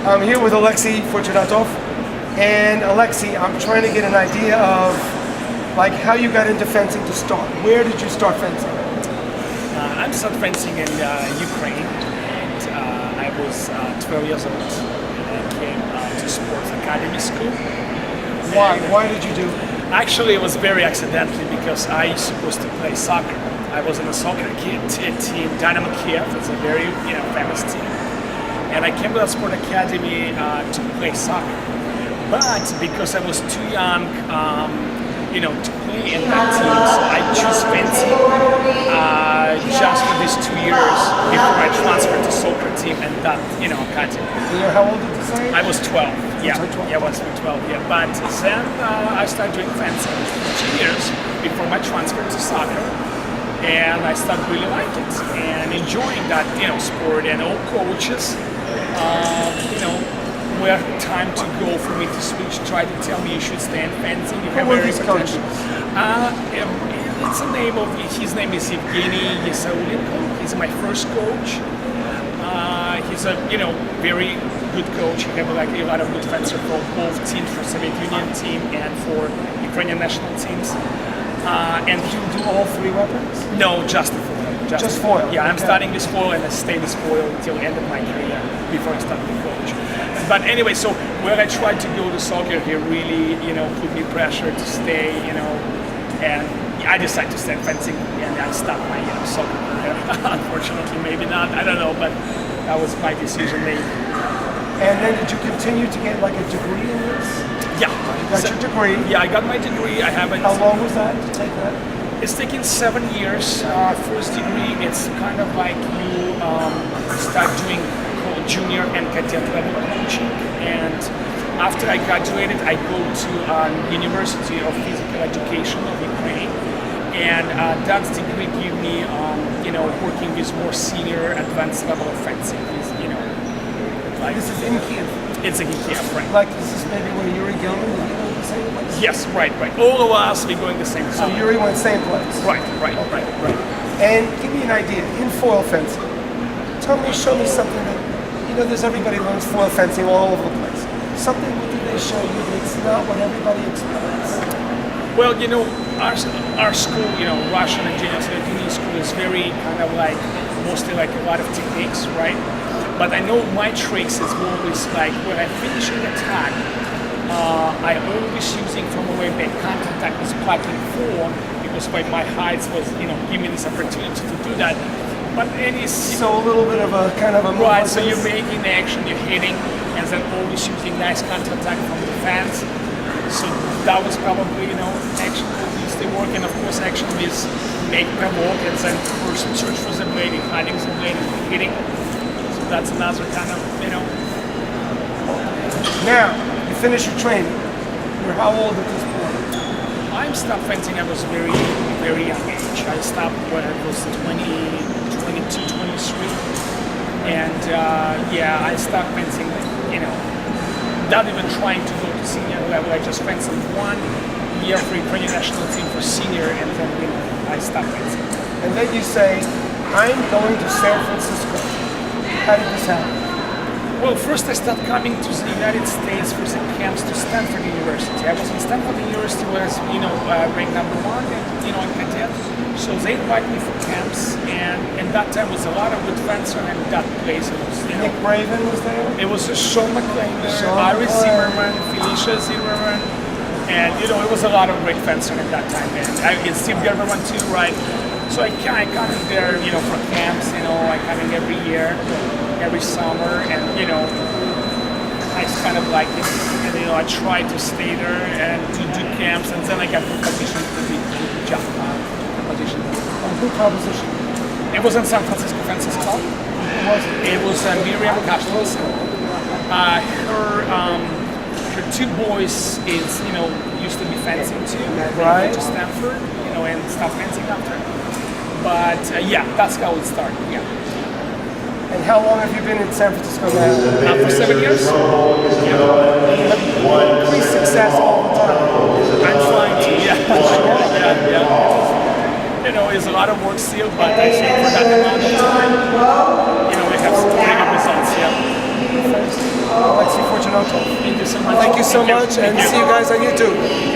I'm here with Oleksiy Fortunatov, and Oleksiy, I'm trying to get an idea of like how you got into fencing to start. Where did you start fencing? I started fencing in Ukraine, and I was 12 years old, and I came to sports academy school. Why? Why did you do it? Actually, it was very accidentally because I was supposed to play soccer. I was in a soccer team, Dynamo Kiev. It's a very famous team. And I came to that sport academy to play soccer. But because I was too young, to play in that team, so I chose fencing just for these 2 years before I transferred to soccer team and that academy. How old did you say? I was 12. Yeah, I was 12. Yeah, but then I started doing fencing for 2 years before my transfer to soccer. And I started really liking it and enjoying that sport, and all coaches where time to go for me to switch, try to tell me you should stay in fencing. You have very potential. It's the name of his name is Oleksiy. He's my first coach. He's a very good coach. He have a lot of good fencers for both teams, for Soviet Union team and for Ukrainian national teams. And he'll do all three weapons? No, just the foil. Just foil? Yeah, I'm starting this foil and I stay this foil until the end of my career before I start being coach. But anyway, so when I tried to go to soccer, he really, put me pressure to stay, and I decided to stay in fencing, and I stopped my soccer career. Unfortunately, maybe not, I don't know, but that was my decision made. And then did you continue to get like a degree in this? Yeah. You got your degree? Yeah, I got my degree. I haven't. How long was that to take that? It's taken 7 years. First degree, it's kind of like you start doing junior and cadet level coaching. And after I graduated, I go to University of Physical Education of Ukraine. And that degree gave me, working with more senior advanced level of fencing. Like this is in Kiev? It's in Kiev, right. Like this is maybe where Yuri Gilman, did he go the same place? Yes, right. All of us, we're going the same place. So Yuri went same place? Right. And give me an idea, in foil fencing, show me something that, there's everybody learns foil fencing all over the place. Something what did they show you that's not what everybody expects? Well, our school, Russian and Soviet Union school is very kind of like, mostly like a lot of techniques, right? But I know my tricks is always like, when I finish an attack, I always using from away back contact with plucking form, because my height was, give me this opportunity to do that. But so a little bit of a kind of a right. So you're making action, you're hitting, and then always using nice counter attack from the fans. So that was probably action obviously work, and of course action is make per walk, and then person search for the blade, hiding the blade, and hitting. So that's another kind of Now you finish your training. You're how old at this point? I stopped fencing. I was very, very young age. I stopped when I was 22, 23, and I stopped fencing, not even trying to go to senior level. I just fenced 1 year for Ukrainian national team for senior, and then I stopped fencing. And then you say, I'm going to San Francisco. How did this happen? Well, first I started coming to the United States for the camps to Stanford University. I was in Stanford University, where ranked number 1, and in cadet. So they invited me for camps, and that time was a lot of good fencer, and that place it was. Nick Braven was there. It was Sean McLean there, Iris Zimmerman, Felicia Zimmerman, and it was a lot of great fencers at that time. And Steve Gerberman too, right? So I come in there, for camps. I come in every year, every summer, and I kind of like it. And I try to stay there and to do camps, and then I got proposition to the job. Good proposition. It was in San Francisco Fences Club. It was Miriam Kashlis. Her 2 boys used to be fencing too. Right. They went to Stanford, and stopped fencing after. But that's how it started. Yeah. And how long have you been in San Francisco now? For 7 years. Increased success all the time. I'm trying to. Yeah. It's a lot of work still, but I think for that amount of time, we have some pretty good results. Yeah. Fortunatov. Thank you so much. Thank you so Thank much, and Thank see you guys on YouTube.